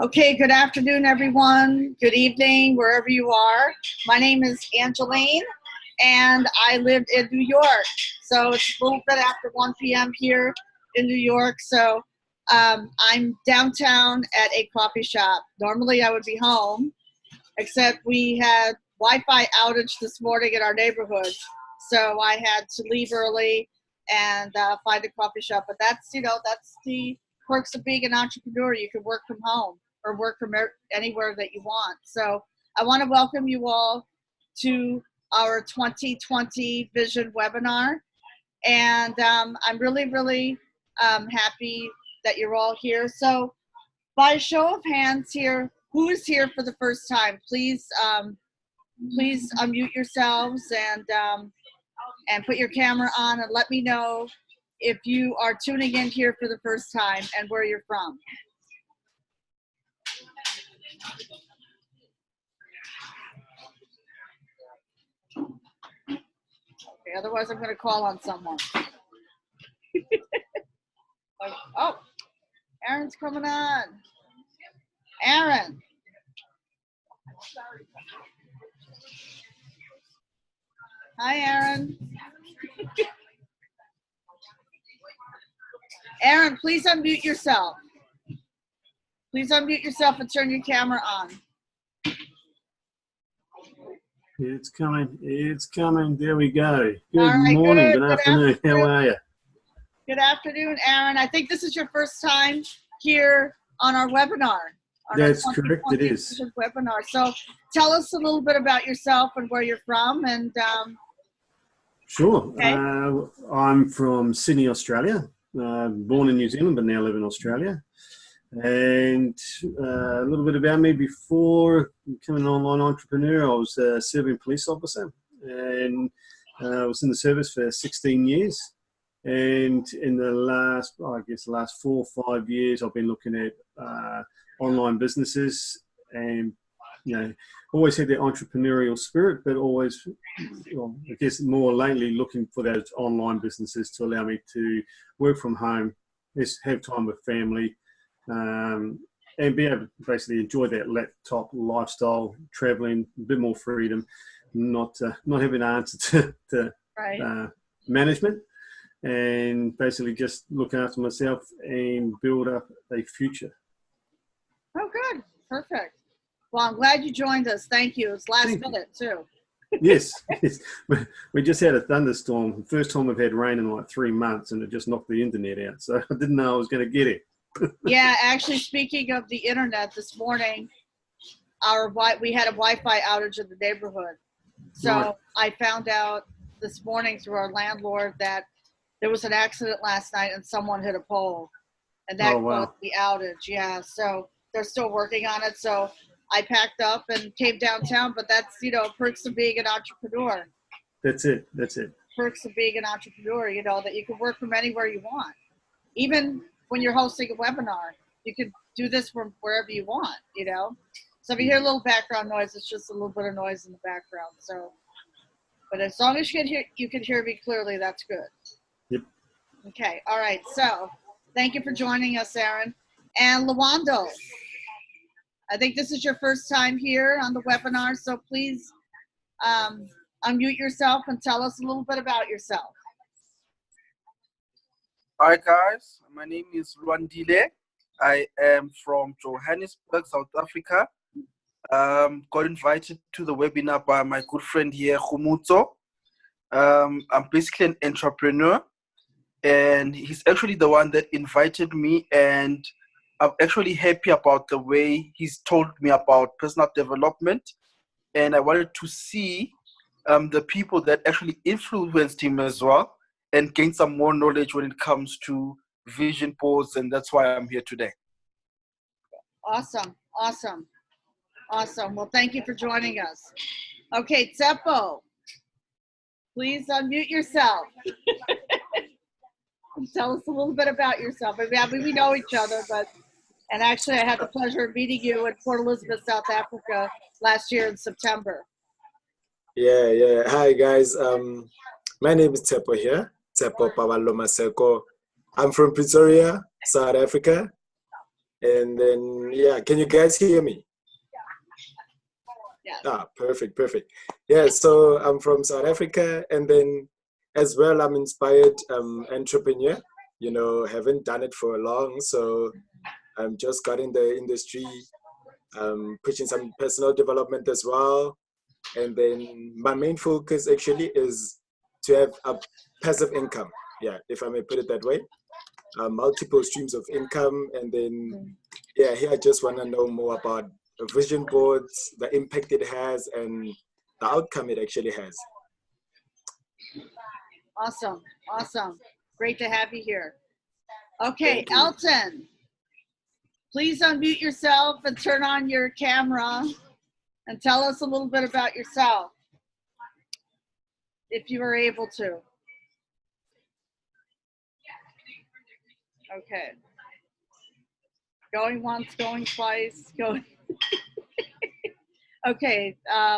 Okay, good afternoon, everyone. Good evening, wherever you are. My name is Angeline, and I live in New York. So it's a little bit after 1 p.m. here in New York. So I'm downtown at a coffee shop. Normally I would be home, except we had Wi-Fi outage this morning in our neighborhood. So I had to leave early and find a coffee shop. But that's the perks of being an entrepreneur. You can work from home or work from anywhere that you want. So I want to welcome you all to our 2020 Vision webinar. And I'm really happy that you're all here. So by a show of hands here, who is here for the first time? Please unmute yourselves and put your camera on and let me know if you are tuning in here for the first time and where you're from. Okay, otherwise I'm going to call on someone. Oh, Aaron's coming on. Aaron. Hi, Aaron. Aaron, please unmute yourself. Please unmute yourself and turn your camera on. It's coming. It's coming. There we go. Good right, morning. Good afternoon. How are you? Good afternoon, Aaron. I think this is your first time here on our webinar. That's correct. It is. Webinar. So tell us a little bit about yourself and where you're from. And sure. Okay. I'm from Sydney, Australia. Born in New Zealand, but now live in Australia. And a little bit about me: before becoming an online entrepreneur, I was a serving police officer, and I was in the service for 16 years. And in the last 4 or 5 years, I've been looking at online businesses, and always had that entrepreneurial spirit, but always, I guess, more lately looking for those online businesses to allow me to work from home, have time with family. And be able to basically enjoy that laptop lifestyle, traveling, a bit more freedom, not having to answer to right. Management, and basically just look after myself and build up a future. Oh, good. Perfect. Well, I'm glad you joined us. Thank you. It's last minute, too. Yes. We just had a thunderstorm. First time we've had rain in like 3 months, and it just knocked the internet out. So I didn't know I was going to get it. Yeah, actually, speaking of the internet, this morning, we had a Wi-Fi outage in the neighborhood. So Right. I found out this morning through our landlord that there was an accident last night and someone hit a pole, and that caused the outage. Yeah, so they're still working on it. So I packed up and came downtown, but that's, perks of being an entrepreneur. That's it. Perks of being an entrepreneur, that you can work from anywhere you want. Even when you're hosting a webinar, you can do this from wherever you want, So if you hear a little background noise, it's just a little bit of noise in the background. So, but as long as you can hear me clearly, that's good. Yep. Okay. All right. So thank you for joining us, Aaron. And Lawando, I think this is your first time here on the webinar, so please unmute yourself and tell us a little bit about yourself. Hi guys, my name is Rwandile. I am from Johannesburg, South Africa. Got invited to the webinar by my good friend here, Khumutso. I'm basically an entrepreneur, and he's actually the one that invited me, and I'm actually happy about the way he's told me about personal development, and I wanted to see the people that actually influenced him as well, and gain some more knowledge when it comes to vision boards, and that's why I'm here today. Awesome. Well, thank you for joining us. Okay, Tsepo, please unmute yourself. Tell us a little bit about yourself. I mean, we know each other, and actually I had the pleasure of meeting you in Port Elizabeth, South Africa last year in September. Yeah. Hi guys. My name is Tsepo here. Tsepo Pabalo Maseko. I'm from Pretoria, South Africa. And then, yeah, can you guys hear me? Yes. Ah, perfect, perfect. Yeah, so I'm from South Africa, and then as well, I'm inspired entrepreneur. You know, haven't done it for long, so I'm just got in the industry, pushing some personal development as well. And then my main focus actually is to have a passive income. Yeah, if I may put it that way, multiple streams of income. And then, yeah, here I just want to know more about vision boards, the impact it has, and the outcome it actually has. Awesome. Awesome. Great to have you here. Okay, Thank you. Elton, please unmute yourself and turn on your camera and tell us a little bit about yourself, if you were able to. Okay. Going once, going twice, going. Okay,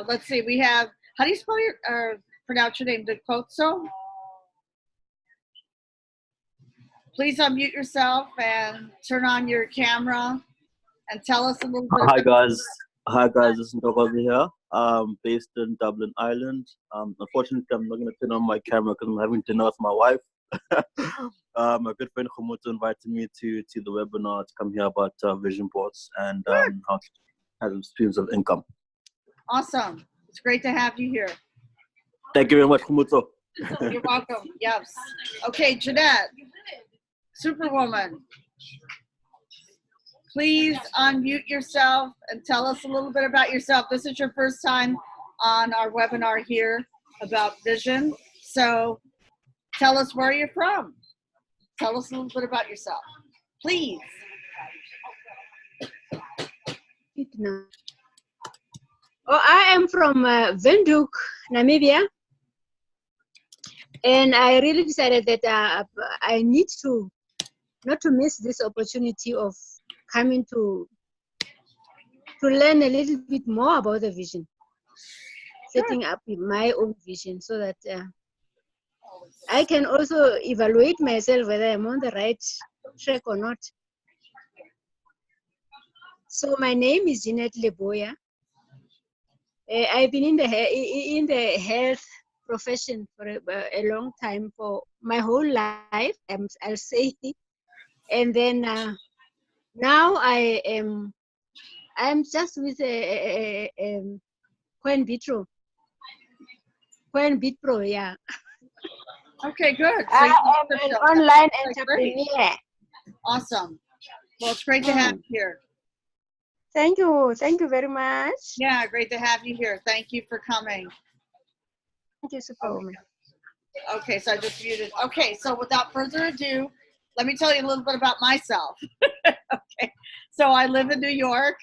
let's see. We have, how do you spell your, pronounce your name? Dakotso? Please unmute yourself and turn on your camera and tell us a little bit Hi about guys, this is Ndobazi here. Based in Dublin, Ireland. Unfortunately, I'm not going to turn on my camera because I'm having dinner with my wife. My good friend Khumuto invited me to the webinar to come here about vision boards and how to have streams of income. Awesome. It's great to have you here. Thank you very much, Khumuto. You're welcome. Yes. Okay, Jeanette, Superwoman. Please unmute yourself and tell us a little bit about yourself. This is your first time on our webinar here about vision. So tell us where you're from. Tell us a little bit about yourself, please. Oh, I am from Windhoek, Namibia. And I really decided that I need to, not to miss this opportunity of coming to learn a little bit more about the vision, setting up my own vision so that I can also evaluate myself whether I'm on the right track or not. So my name is Jeanette Leboya. I've been in the health profession for a long time, for my whole life, I'll say. And then now I'm just with Quen Bitro, yeah. Okay, good. So I am an online entrepreneur. Awesome. Well, it's great to have you here. Thank you very much. Yeah, great to have you here. Thank you for coming. Thank you, Superwoman. Okay, so I just muted. Okay, so without further ado, let me tell you a little bit about myself. Okay, so I live in New York,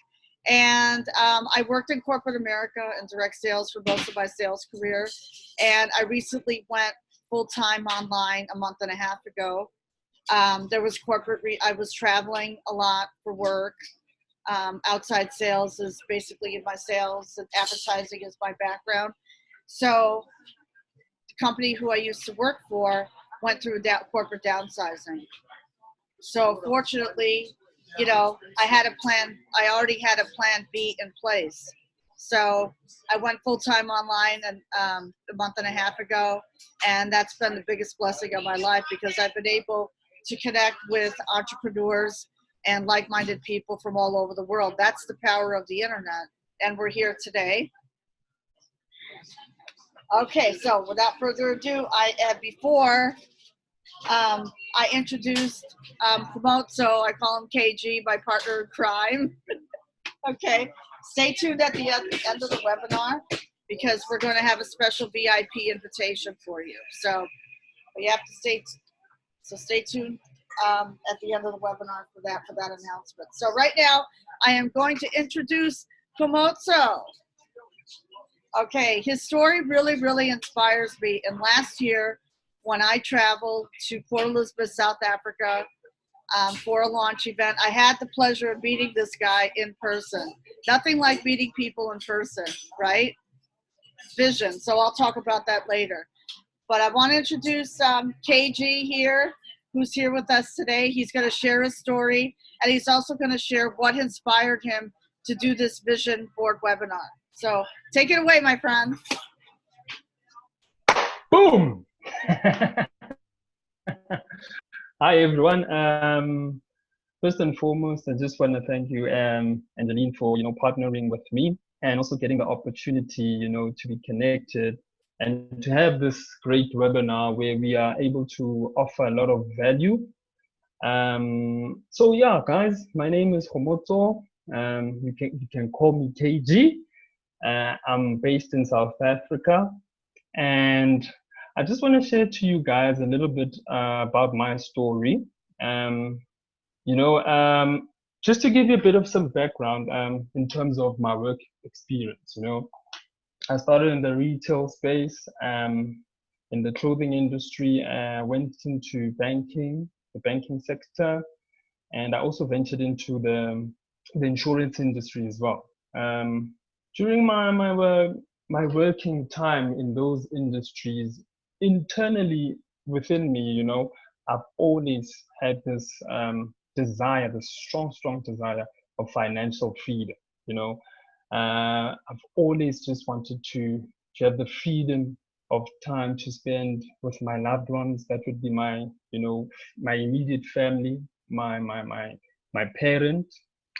and I worked in corporate America and direct sales for most of my sales career. And I recently went full-time online a month and a half ago. There was I was traveling a lot for work. Outside sales is basically in my sales, and advertising is my background. So the company who I used to work for went through corporate downsizing. So fortunately, you know, I already had a plan B in place. So I went full-time online and a month and a half ago, and that's been the biggest blessing of my life, because I've been able to connect with entrepreneurs and like-minded people from all over the world. That's the power of the internet, and we're here today. Okay, so without further ado, before I introduced Khumuto, I call him KG, my partner in crime. Okay, stay tuned at the end of the webinar, because we're going to have a special VIP invitation for you. So you have to stay tuned at the end of the webinar for that announcement. So right now, I am going to introduce Khumuto. Okay, his story really, really inspires me. And last year, when I traveled to Port Elizabeth, South Africa, for a launch event, I had the pleasure of meeting this guy in person. Nothing like meeting people in person, right? Vision. So I'll talk about that later. But I want to introduce KG here. who's here with us today. He's going to share his story, and he's also going to share what inspired him to do this vision board webinar. So take it away, my friend. Boom! Hi, everyone. First and foremost, I just want to thank you, Angeline, for partnering with me and also getting the opportunity, to be connected and to have this great webinar where we are able to offer a lot of value. So yeah, guys, my name is Homoto. You can call me KG. I'm based in South Africa, and I just want to share to you guys a little bit about my story. Just to give you a bit of some background in terms of my work experience. I started in the retail space, in the clothing industry. Went into banking, the banking sector, and I also ventured into the insurance industry as well. During my working time in those industries, internally within me, I've always had this desire, this strong desire of financial freedom. I've always just wanted to have the freedom of time to spend with my loved ones. That would be my immediate family, my parent,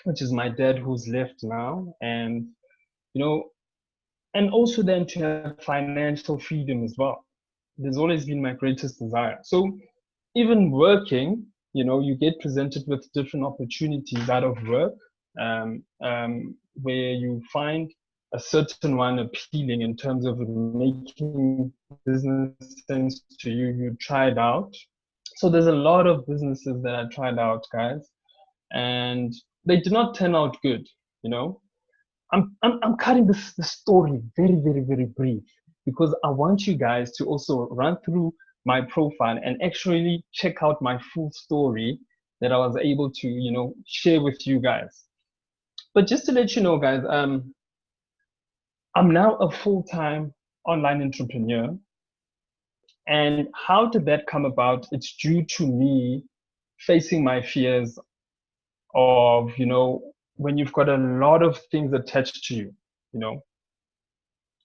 which is my dad, who's left now, and and also then to have financial freedom as well. There's always been my greatest desire. So even working, you get presented with different opportunities out of work, where you find a certain one appealing in terms of making business sense to you. You try it out. So there's a lot of businesses that I tried out, guys, and they did not turn out good. I'm cutting the story very brief because I want you guys to also run through my profile and actually check out my full story that I was able to share with you guys. But just to let you know, guys, I'm now a full-time online entrepreneur. And how did that come about? It's due to me facing my fears of, when you've got a lot of things attached to you,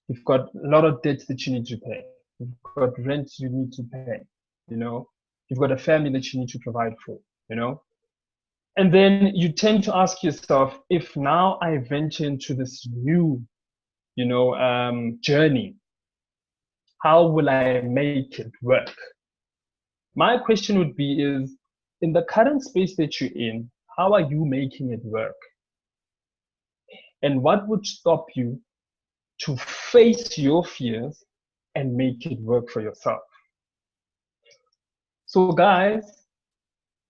you've got a lot of debts that you need to pay. You've got rent you need to pay, you've got a family that you need to provide for, and then you tend to ask yourself, if now I venture into this new, journey, how will I make it work? My question would be is, in the current space that you're in, how are you making it work? And what would stop you to face your fears and make it work for yourself? So guys,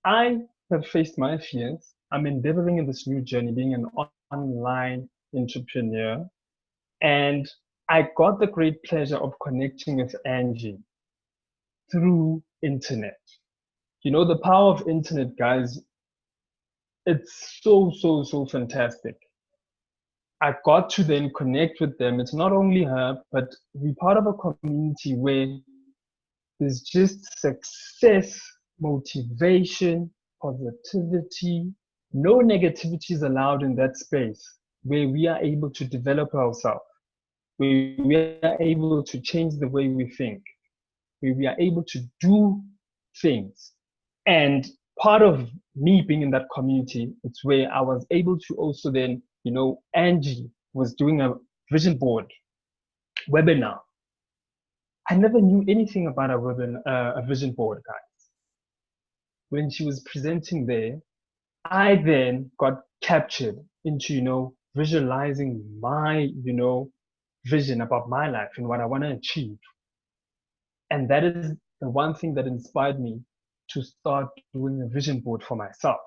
I have faced my fears. I'm endeavoring in this new journey, being an online entrepreneur. And I got the great pleasure of connecting with Angie through internet. The power of internet, guys, it's so fantastic. I got to then connect with them. It's not only her, but we're part of a community where there's just success, motivation, positivity. No negativity is allowed in that space where we are able to develop ourselves, where we are able to change the way we think, where we are able to do things. And part of me being in that community, it's where I was able to also then, Angie was doing a vision board webinar. I never knew anything about a vision board, guys. When she was presenting there, I then got captured into, visualizing my, vision about my life and what I want to achieve. And that is the one thing that inspired me to start doing a vision board for myself.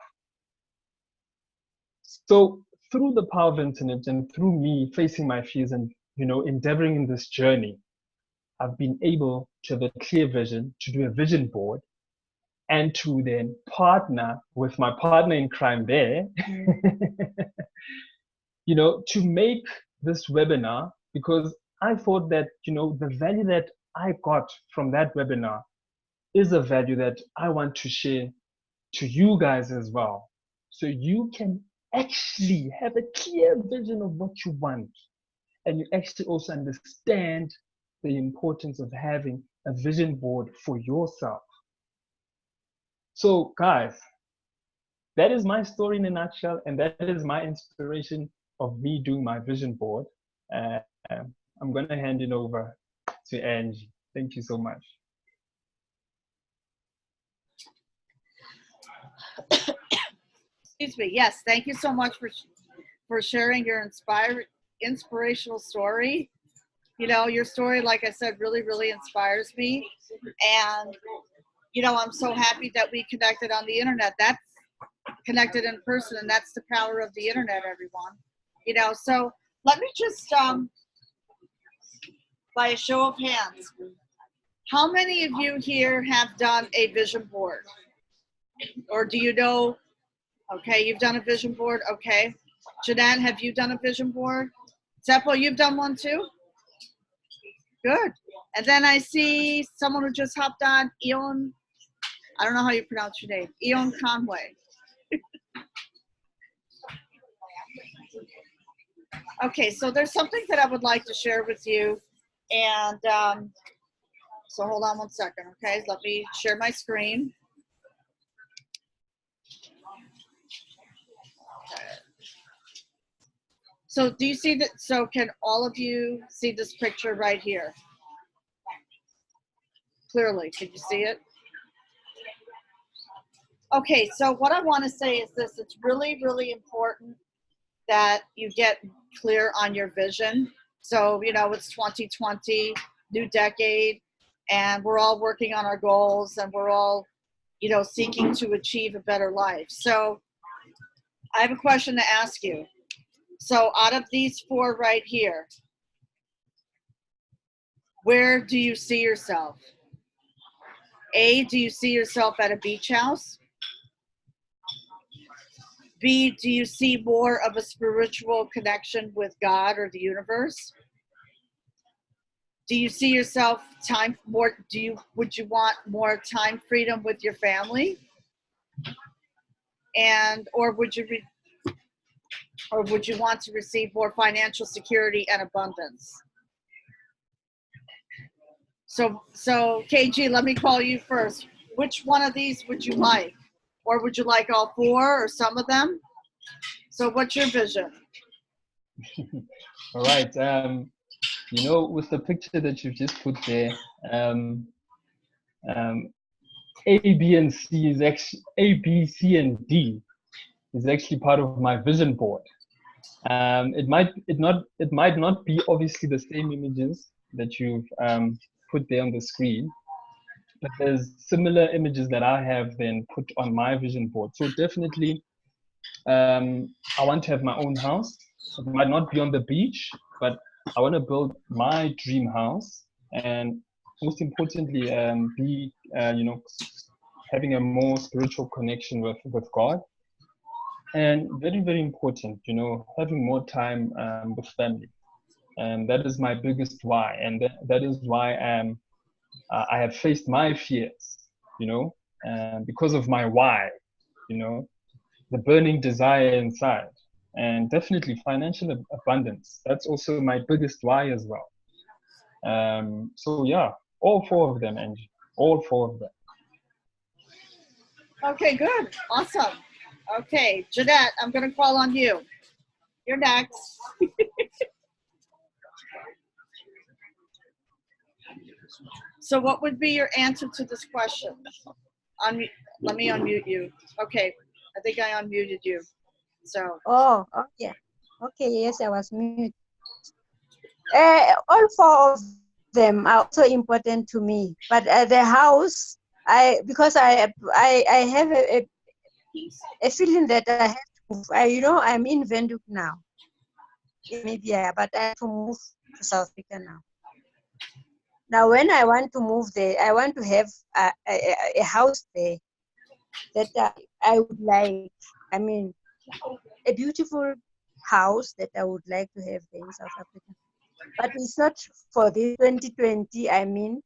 So through the power of internet and through me facing my fears and, endeavoring in this journey, I've been able to have a clear vision, to do a vision board, and to then partner with my partner in crime there, to make this webinar, because I thought that, the value that I got from that webinar is a value that I want to share to you guys as well. So you can actually have a clear vision of what you want. And you actually also understand the importance of having a vision board for yourself. So guys, that is my story in a nutshell, and that is my inspiration of me doing my vision board. Uh, I'm going to hand it over to Angie. Thank you so much. Excuse me. Yes, thank you so much for sharing your inspirational story. You know, your story, like I said, really, really inspires me. And, you know, I'm so happy that we connected on the internet. That's connected in person, and that's the power of the internet, everyone. You know, so let me just, by a show of hands, how many of you here have done a vision board? Or do you know, okay, you've done a vision board, okay. Jeanette, have you done a vision board? Seppo, you've done one too? Good. And then I see someone who just hopped on, Eon, I don't know how you pronounce your name, Eon Conway. Okay, so there's something that I would like to share with you. And so hold on one second, okay? Let me share my screen. Okay. So do you see that? So can all of you see this picture right here? Clearly, can you see it? Okay, so what I want to say is this. It's really, really important that you get clear on your vision. So, you know, it's 2020, new decade, and we're all working on our goals, and we're all, you know, seeking to achieve a better life. So I have a question to ask you. So out of these four right here, where do you see yourself? A, do you see yourself at a beach house? B, do you see more of a spiritual connection with God or the universe? Do you see yourself would you want more time freedom with your family? And or would you want to receive more financial security and abundance? So KG, let me call you first. Which one of these would you like? Or would you like all four or some of them? So what's your vision? All right. You know, with the picture that you just put there, A, B, and C is actually A, B, C, and D is actually part of my vision board. It might not be obviously the same images that you've put there on the screen, but there's similar images that I have then put on my vision board. So definitely, I want to have my own house. It might not be on the beach, but I want to build my dream house, and most importantly, be you know, having a more spiritual connection with God. And very, very important, you know, having more time with family. And that is my biggest why. And that is why I have faced my fears, you know, because of my why, you know, the burning desire inside. And definitely financial abundance. That's also my biggest why as well. So yeah, all four of them, Angie, all four of them. Okay, good. Awesome. Okay, Jeanette, I'm going to call on you. You're next. So what would be your answer to this question? Let me unmute you. Okay, I think I unmuted you. So. Oh, okay. Okay, yes, I was mute. All four of them are also important to me, but the house, because I have a feeling that I have to move. You know, I'm in Windhoek now, in Namibia, but I have to move to South Africa now. Now, when I want to move there, I want to have a house there that I would like. I mean, a beautiful house that I would like to have there in South Africa. But it's not for the 2020. I mean,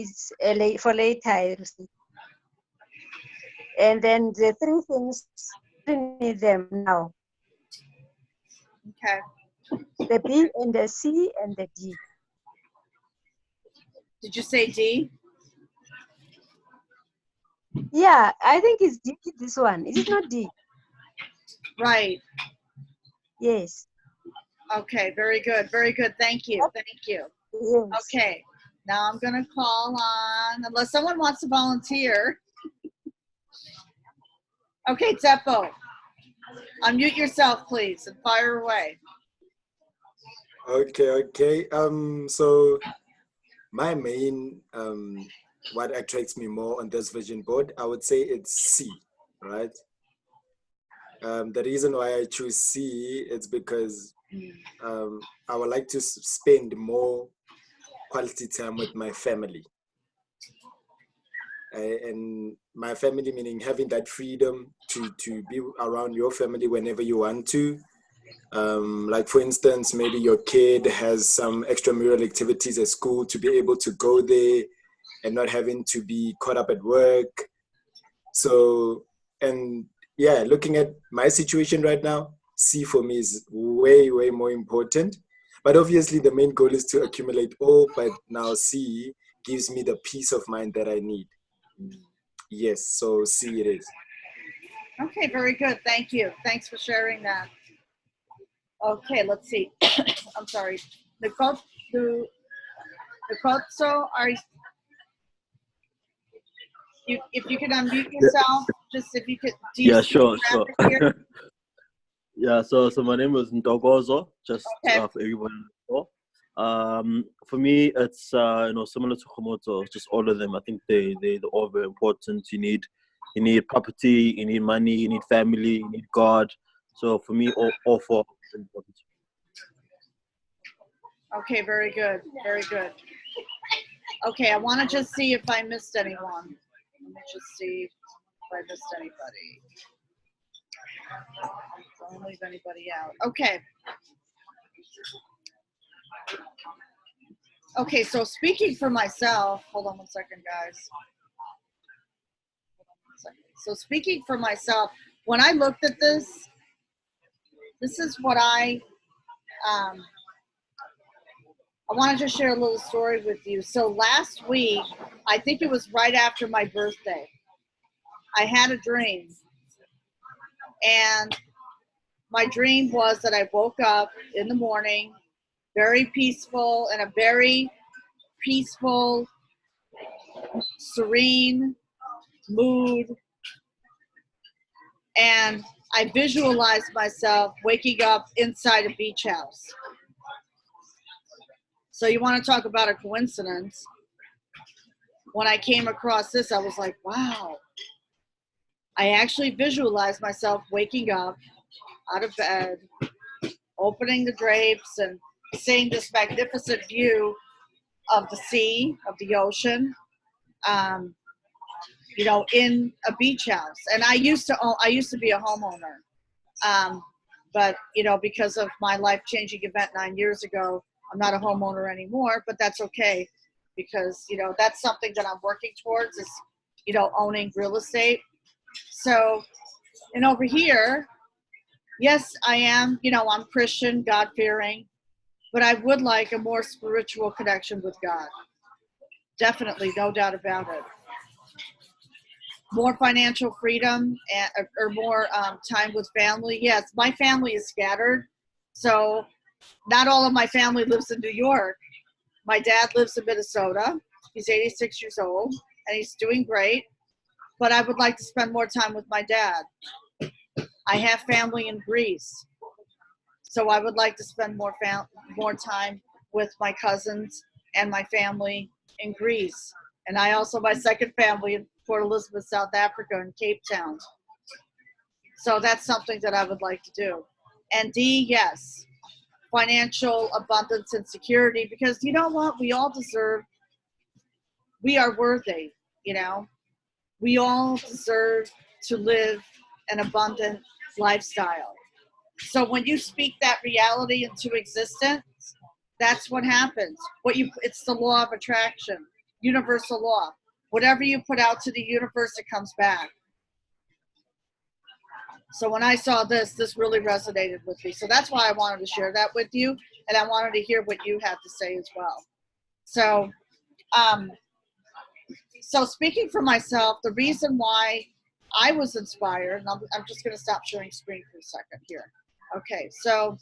is for later. I received. And then the three things, need them now. Okay. The B and the C and the D. Did you say D? Yeah, I think it's D, this one. Is it not D? Right. Yes. Okay, very good. Very good. Thank you. Thank you. Yes. Okay. Now I'm going to call on, unless someone wants to volunteer. Okay, Teppo. Unmute yourself, please, and fire away. Okay. So my main what attracts me more on this vision board, I would say it's C, right? The reason why I choose C is because I would like to spend more quality time with my family. And my family meaning having that freedom to be around your family whenever you want to. Like for instance, maybe your kid has some extramural activities at school, to be able to go there and not having to be caught up at work. So, and yeah, looking at my situation right now, C for me is way more important. But obviously the main goal is to accumulate all, but now C gives me the peace of mind that I need. Yes, so C it is. Okay, very good. Thank you. Thanks for sharing that. Okay, let's see. I'm sorry. Nicole, so are you, if you could unmute yourself, just if you could. Do you Yeah, speak sure. Arabic here? Yeah, so my name is Ntogozo, just Okay. for everyone to know. For me, it's similar to Komoto, just all of them. I think they're all very important. You need property, you need money, you need family, you need God. So for me, all four are important. Okay, very good. Very good. Okay, I want to just see if I missed anyone. Let me just see if I missed anybody. Don't leave anybody out. Okay. Okay, so speaking for myself, hold on one second, guys. So speaking for myself, when I looked at this is what I want to just share a little story with you. So last week, I think it was right after my birthday, I had a dream. And my dream was that I woke up in the morning, very peaceful, in a very peaceful, serene mood. And I visualized myself waking up inside a beach house. So you want to talk about a coincidence. When I came across this, I was like, wow. I actually visualized myself waking up out of bed, opening the drapes and seeing this magnificent view of the sea, of the ocean, in a beach house. And I used to be a homeowner. But, because of my life-changing event 9 years ago, I'm not a homeowner anymore, but that's okay because, that's something that I'm working towards is, owning real estate. So, and over here, yes, I am, I'm Christian, God-fearing, but I would like a more spiritual connection with God. Definitely, no doubt about it. More financial freedom or more time with family. Yes, my family is scattered, so not all of my family lives in New York. My dad lives in Minnesota. He's 86 years old, and he's doing great, but I would like to spend more time with my dad. I have family in Greece, so I would like to spend more time with my cousins and my family in Greece. And I also, my second family in Port Elizabeth, South Africa, in Cape Town. So that's something that I would like to do. And D, yes, financial abundance and security, because you know what? We all deserve, we are worthy, We all deserve to live an abundant lifestyle. So when you speak that reality into existence, that's what happens. It's the law of attraction. universal law. Whatever you put out to the universe, it comes back. So when I saw this, this really resonated with me. So that's why I wanted to share that with you, and I wanted to hear what you had to say as well. So, so speaking for myself, the reason why I was inspired, and I'm just going to stop sharing screen for a second here. Okay, so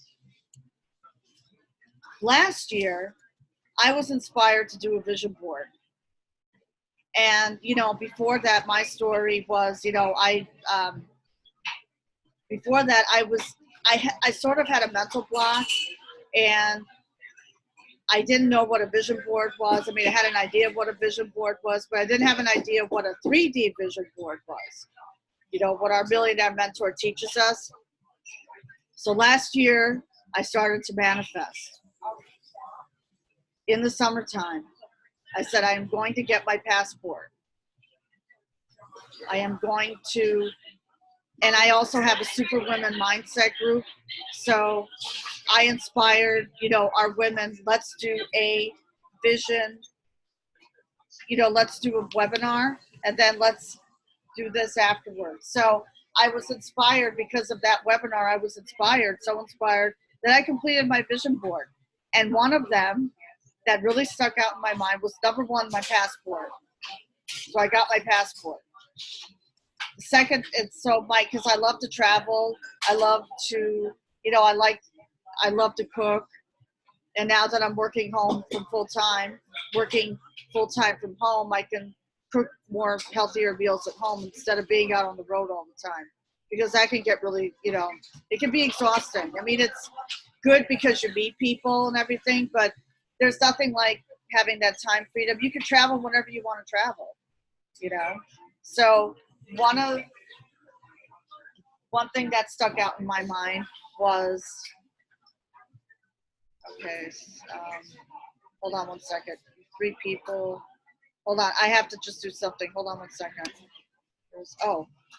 last year, I was inspired to do a vision board. And, you know, before that, my story was, you know, before that, I sort of had a mental block, and I didn't know what a vision board was. I mean, I had an idea of what a vision board was, but I didn't have an idea of what a 3D vision board was. You know, what our millionaire mentor teaches us. So last year, I started to manifest. In the summertime, I said, I am going to get my passport. I am going to, and I also have a super women mindset group. So I inspired, you know, our women, let's do a vision, you know, let's do a webinar, and then let's do this afterwards. So I was inspired because of that webinar. I was inspired, so inspired that I completed my vision board. And one of them that really stuck out in my mind was number one, my passport. So I got my passport. The second, it's so Mike, because I love to travel. I love to, you know, I love to cook. And now that I'm working home from working full time from home, I can cook more healthier meals at home instead of being out on the road all the time. Because that can get really, you know, it can be exhausting. I mean, it's good because you meet people and everything, but there's nothing like having that time freedom. You can travel whenever you want to travel, you know. So one thing that stuck out in my mind was, okay, hold on one second. 3 people. Hold on, I have to just do something. Hold on one second.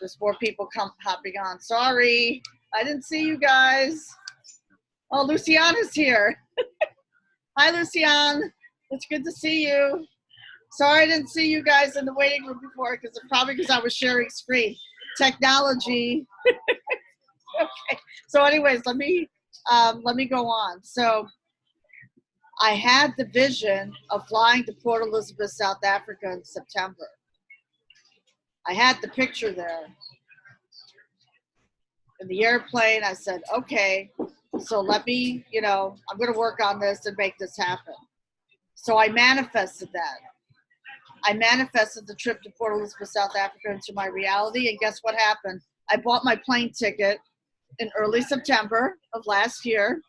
There's more people hopping on. Sorry, I didn't see you guys. Oh, Luciana's here. Hi, Luciane. It's good to see you. Sorry I didn't see you guys in the waiting room before, because I was sharing screen. Technology. Okay. So anyways, let me go on. So I had the vision of flying to Port Elizabeth, South Africa in September. I had the picture there. In the airplane, I said, okay, so let me, you know, I'm going to work on this and make this happen. So I manifested that. I manifested the trip to Port Elizabeth, South Africa into my reality. And guess what happened? I bought my plane ticket in early September of last year.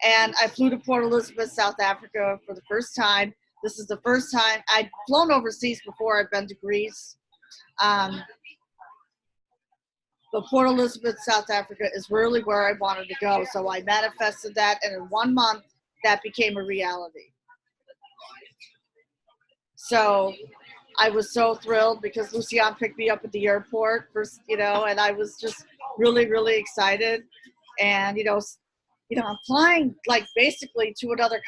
And I flew to Port Elizabeth, South Africa for the first time. This is the first time I'd flown overseas before. I'd been to Greece. But Port Elizabeth, South Africa is really where I wanted to go. So I manifested that, and in 1 month, that became a reality. So I was so thrilled because Luciane picked me up at the airport first, you know, and I was just really, really excited. And, you know, I'm flying like basically to another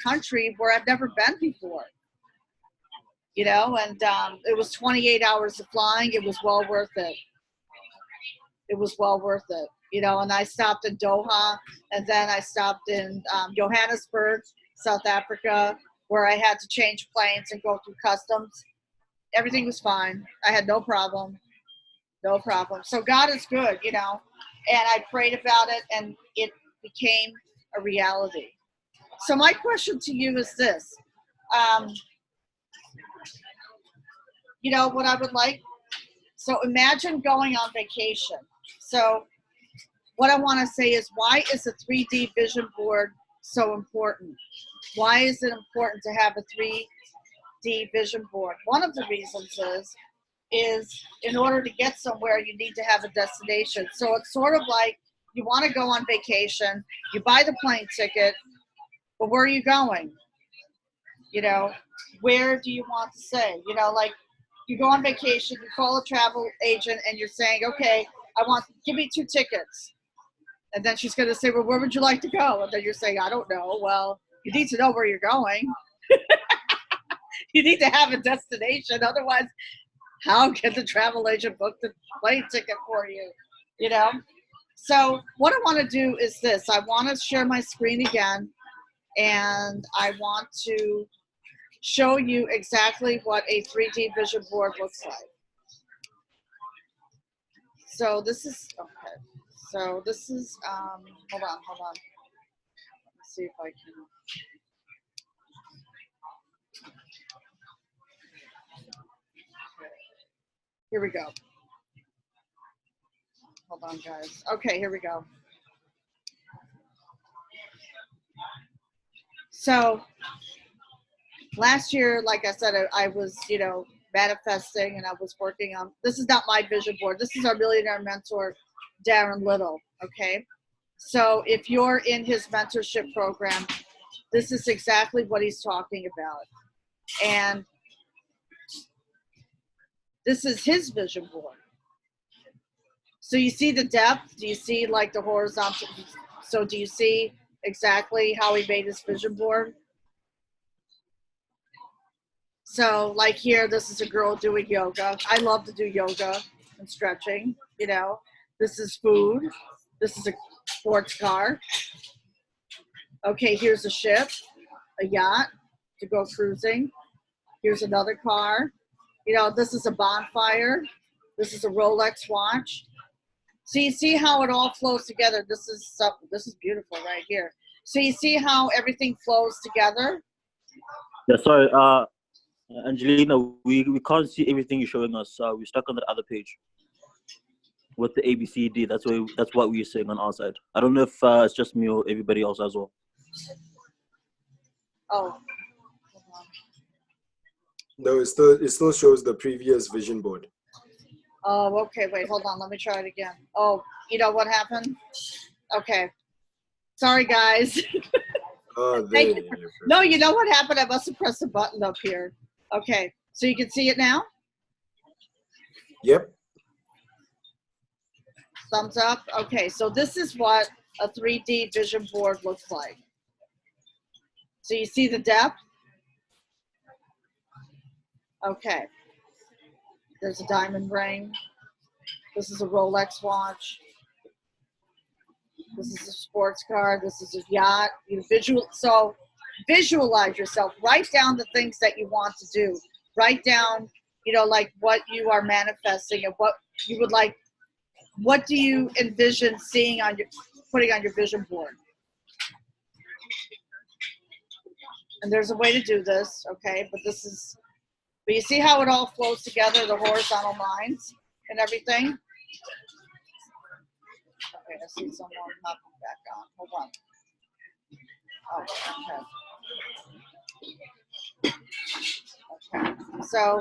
country where I've never been before. You know, and it was 28 hours of flying. It was well worth it. It was well worth it. You know, and I stopped in Doha, and then I stopped in Johannesburg, South Africa, where I had to change planes and go through customs. Everything was fine. I had no problem. No problem. So God is good, you know, and I prayed about it, and it became a reality. So my question to you is this. You know, what I would like, so imagine going on vacation. So what I want to say is, why is a 3D vision board so important? Why is it important to have a 3D vision board? One of the reasons is in order to get somewhere, you need to have a destination. So it's sort of like you want to go on vacation, you buy the plane ticket, but where are you going? You know, where do you want to stay? You know, like, you go on vacation, you call a travel agent, and you're saying, okay, give me 2 tickets. And then she's going to say, well, where would you like to go? And then you're saying, I don't know. Well, you need to know where you're going. You need to have a destination. Otherwise, how can the travel agent book the plane ticket for you? You know? So what I want to do is this. I want to share my screen again, and I want to show you exactly what a 3D vision board looks like. So this is, okay. So this is, hold on. Let me see if I can. Here we go. Hold on, guys. Okay, here we go. So last year, like I said, I was, manifesting, and I was working on, this is not my vision board. This is our millionaire mentor, Darren Little, okay? So if you're in his mentorship program, this is exactly what he's talking about. And this is his vision board. So you see the depth? Do you see like the horizontal? So do you see exactly how he made his vision board? So like here, this is a girl doing yoga. I love to do yoga and stretching, This is food. This is a sports car. Okay, here's a ship, a yacht to go cruising. Here's another car. This is a bonfire. This is a Rolex watch. So you see how it all flows together. This is beautiful right here. So you see how everything flows together? Yeah, sorry, Angelina, we can't see everything you're showing us. We're stuck on the other page with the ABCD. That's what we're seeing on our side. I don't know if it's just me or everybody else as well. Oh. No, it still shows the previous vision board. Oh, okay. Wait, hold on. Let me try it again. Oh, you know what happened? Okay. Sorry, guys. Oh, no, you know what happened? I must have pressed the button up here. Okay. So you can see it now? Yep. Thumbs up. Okay. So this is what a 3D vision board looks like. So you see the depth? Okay. There's a diamond ring. This is a Rolex watch. This is a sports car. This is a yacht. Visualize yourself. Write down the things that you want to do. Write down, like what you are manifesting and what you would like. What do you envision seeing putting on your vision board? And there's a way to do this, okay? But you see how it all flows together, the horizontal lines and everything? Okay, I see someone hopping back on. Hold on. Oh, okay. Okay. So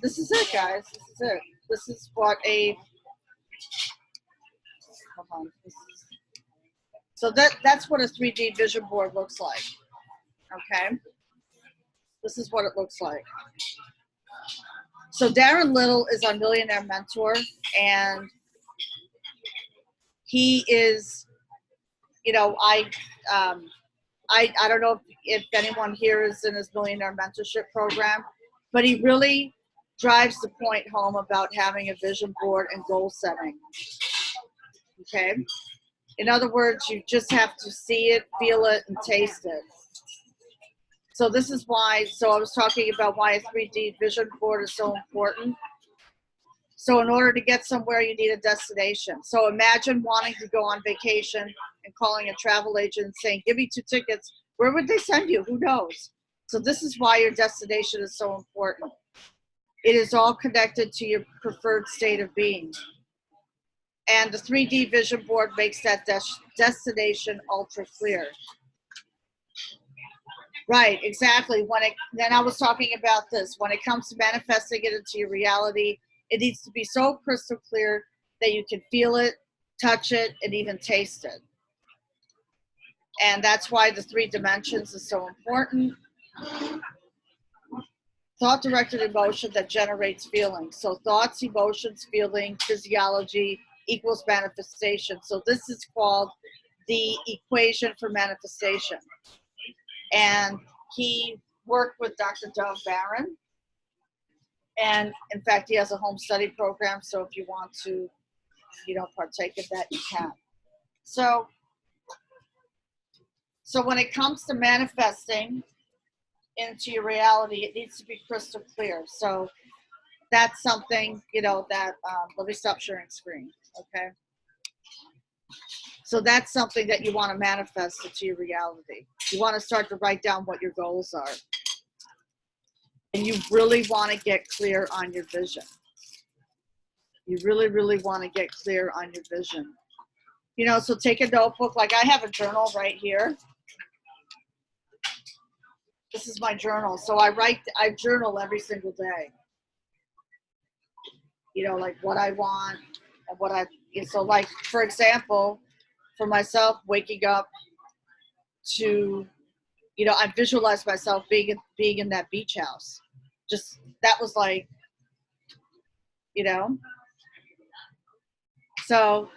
this is it, guys. This is it. This is what hold on. So that's what a 3D vision board looks like. Okay. This is what it looks like. So Darren Little is our millionaire mentor, and he is, I don't know if anyone here is in his millionaire mentorship program, but he really drives the point home about having a vision board and goal setting. Okay? In other words, you just have to see it, feel it, and taste it. So this is why, I was talking about why a 3D vision board is so important. So in order to get somewhere, you need a destination. So imagine wanting to go on vacation and calling a travel agent and saying, give me 2 tickets. Where would they send you? Who knows? So this is why your destination is so important. It is all connected to your preferred state of being. And the 3D vision board makes that destination ultra clear. Right, exactly. Then I was talking about this. When it comes to manifesting it into your reality, it needs to be so crystal clear that you can feel it, touch it, and even taste it. And that's why the 3 dimensions is so important. Thought-directed emotion that generates feelings. So thoughts, emotions, feeling, physiology equals manifestation. So this is called the equation for manifestation. And he worked with Dr. Dov Barron. And in fact, he has a home study program. So if you want to, partake of that, you can. So when it comes to manifesting into your reality, it needs to be crystal clear. So that's something, that, let me stop sharing screen, okay? So that's something that you want to manifest into your reality. You want to start to write down what your goals are. And you really want to get clear on your vision. You really, really want to get clear on your vision. So take a notebook. Like I have a journal right here. This is my journal. So I journal every single day. Like what I want and so like, for example, for myself, waking up to, I visualized myself being in that beach house. Just, that was like, So,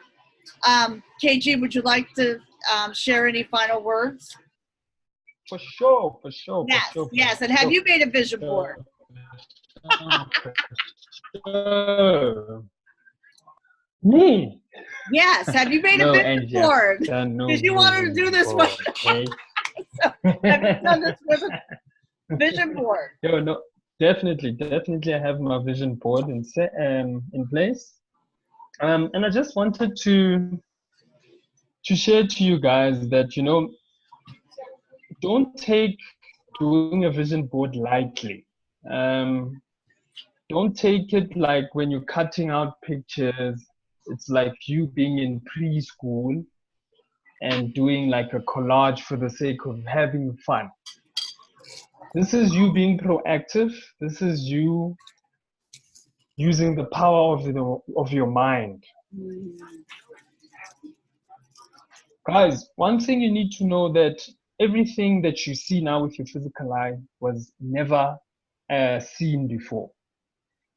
KG, would you like to share any final words? For sure. Yes. And have you made a vision board? Me? Yes. Have you made a vision board? Because you wanted to do this one. Okay. So, have you done this with a vision board? No, definitely. I have my vision board in place. And I just wanted to share to you guys that, don't take doing a vision board lightly. Don't take it like when you're cutting out pictures, it's like you being in preschool and doing like a collage for the sake of having fun. This is you being proactive. This is you using the power of your mind. Guys, one thing you need to know that everything that you see now with your physical eye was never seen before.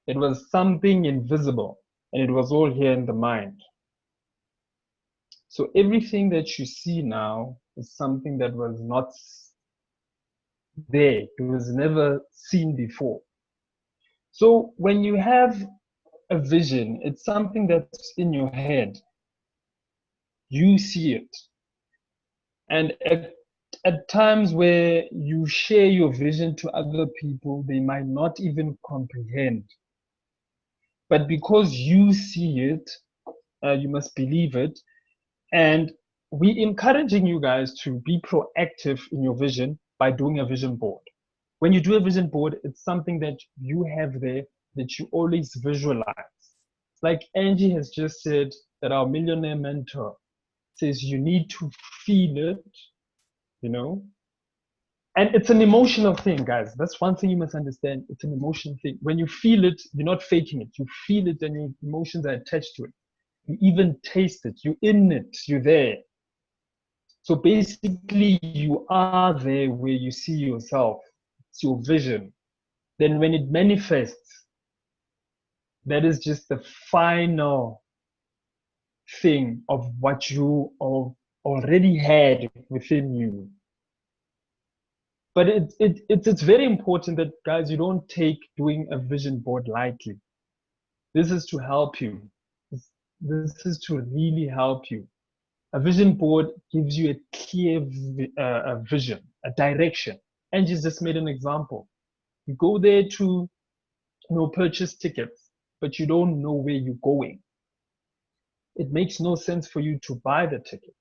It was something invisible, and it was all here in the mind. So everything that you see now is something that was not there. It was never seen before. So when you have a vision, it's something that's in your head. You see it. And at times where you share your vision to other people, they might not even comprehend. But because you see it, you must believe it. And we're encouraging you guys to be proactive in your vision by doing a vision board. When you do a vision board, it's something that you have there that you always visualize. Like Angie has just said, that our millionaire mentor says you need to feel it, And it's an emotional thing, guys. That's one thing you must understand. It's an emotional thing. When you feel it, you're not faking it. You feel it and your emotions are attached to it. You even taste it. You're in it. You're there. So basically, you are there where you see yourself. It's your vision. Then when it manifests, that is just the final thing of what you already had within you. But it's very important that, guys, you don't take doing a vision board lightly. This is to help you. This is to really help you. A vision board gives you a clear vision, a direction. Angie's just made an example. You go there to purchase tickets, but you don't know where you're going. It makes no sense for you to buy the tickets.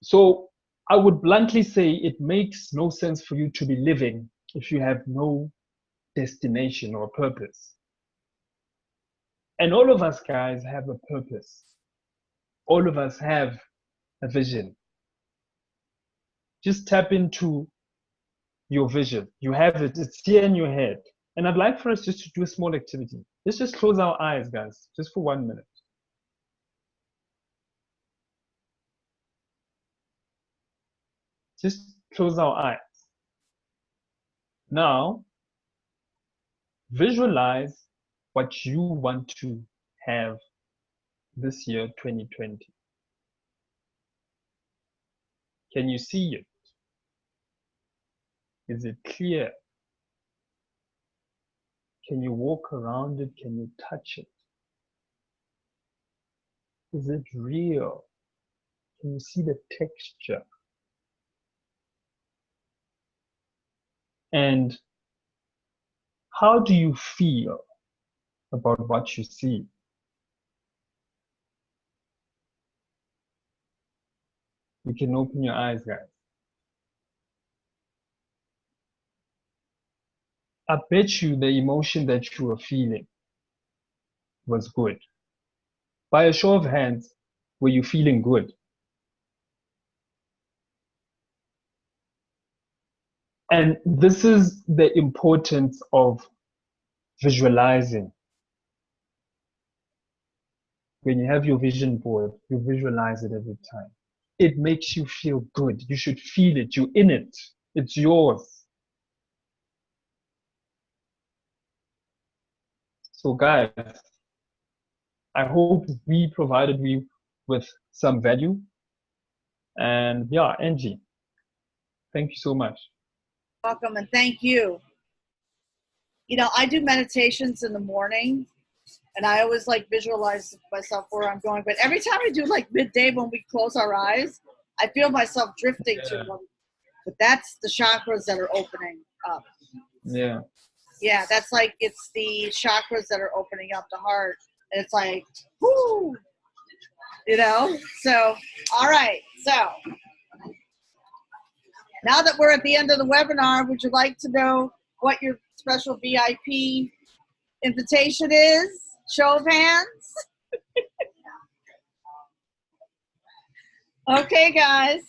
So I would bluntly say it makes no sense for you to be living if you have no destination or purpose. And all of us, guys, have a purpose. All of us have a vision. Just tap into your vision. You have it. It's here in your head. And I'd like for us just to do a small activity. Let's just close our eyes, guys, just for 1 minute. Just close our eyes. Now, visualize what you want to have this year, 2020. Can you see it? Is it clear? Can you walk around it? Can you touch it? Is it real? Can you see the texture? And how do you feel about what you see? You can open your eyes, guys. I bet you the emotion that you were feeling was good. By a show of hands, were you feeling good? And this is the importance of visualizing. When you have your vision board, you visualize it every time. It makes you feel good. You should feel it. You're in it. It's yours. So guys, I hope we provided you with some value. And yeah, Angie, thank you so much. Welcome and thank you. You know, I do meditations in the morning and I always like visualize myself where I'm going. But every time I do like midday when we close our eyes, I feel myself drifting to them. But that's the chakras that are opening up. Yeah. Yeah, that's like, it's the chakras that are opening up the heart. And it's like, whoo, you know? So, all right. So, now that we're at the end of the webinar, would you like to know what your special VIP invitation is? Show of hands. Okay, guys.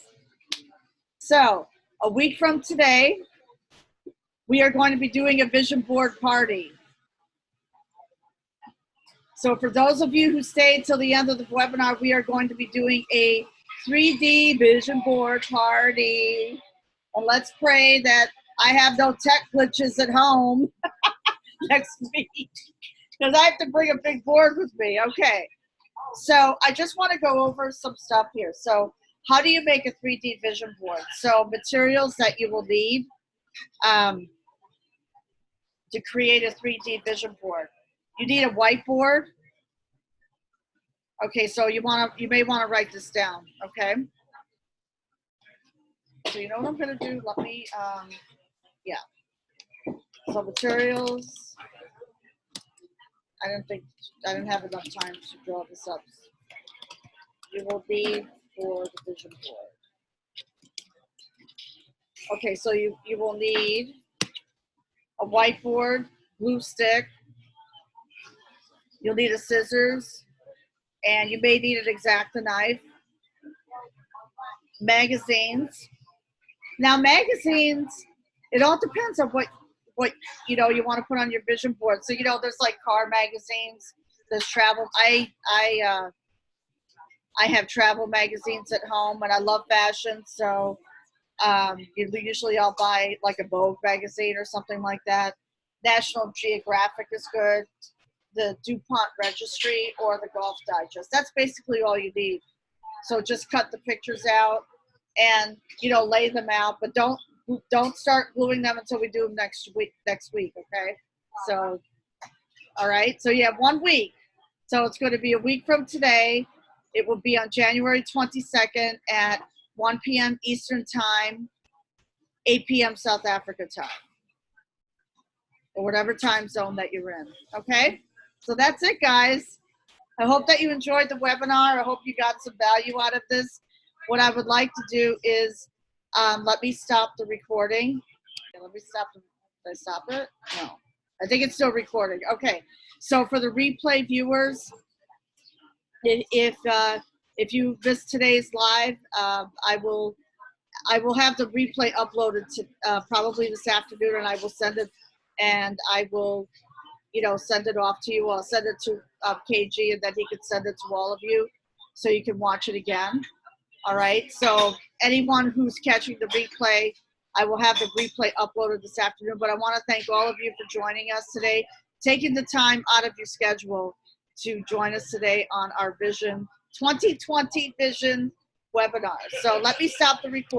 So, a week from today, we are going to be doing a vision board party. So for those of you who stayed till the end of the webinar, we are going to be doing a 3D vision board party. And let's pray that I have no tech glitches at home next week, because I have to bring a big board with me. Okay. So I just want to go over some stuff here. So how do you make a 3D vision board? So materials that you will need to create a 3D vision board. You need a whiteboard. Okay, so you may want to write this down, okay? So you know what I'm going to do? Let me, yeah. So materials. I didn't have enough time to draw this up. You will need for the vision board. Okay, so you will need a whiteboard, glue stick. You'll need a scissors, and you may need an X-Acto knife. Magazines. Now magazines, it all depends on what you know you want to put on your vision board. So you know there's like car magazines, there's travel. I have travel magazines at home, and I love fashion, so usually I'll buy like a Vogue magazine or something like that. National Geographic is good, the DuPont Registry, or the Golf Digest. That's basically all you need. So just cut the pictures out and, you know, lay them out, but don't start gluing them until we do them next week, okay? So, all right, so you have 1 week. So it's going to be a week from today. It will be on January 22nd at 1 p.m. Eastern Time, 8 p.m. South Africa time, or whatever time zone that you're in, okay? So that's it, guys. I hope that you enjoyed the webinar. I hope you got some value out of this. What I would like to do is, let me stop the recording. Okay, let me stop. Did I stop it? No. I think it's still recording. Okay. So for the replay viewers, if you missed today's live, I will have the replay uploaded to probably this afternoon, and I will send it, and I will, you know, send it off to you. I'll send it to KG, and then he can send it to all of you so you can watch it again. All right. So anyone who's catching the replay, I will have the replay uploaded this afternoon. But I want to thank all of you for joining us today, taking the time out of your schedule to join us today on our Vision 2020 Vision webinar. So let me stop the recording.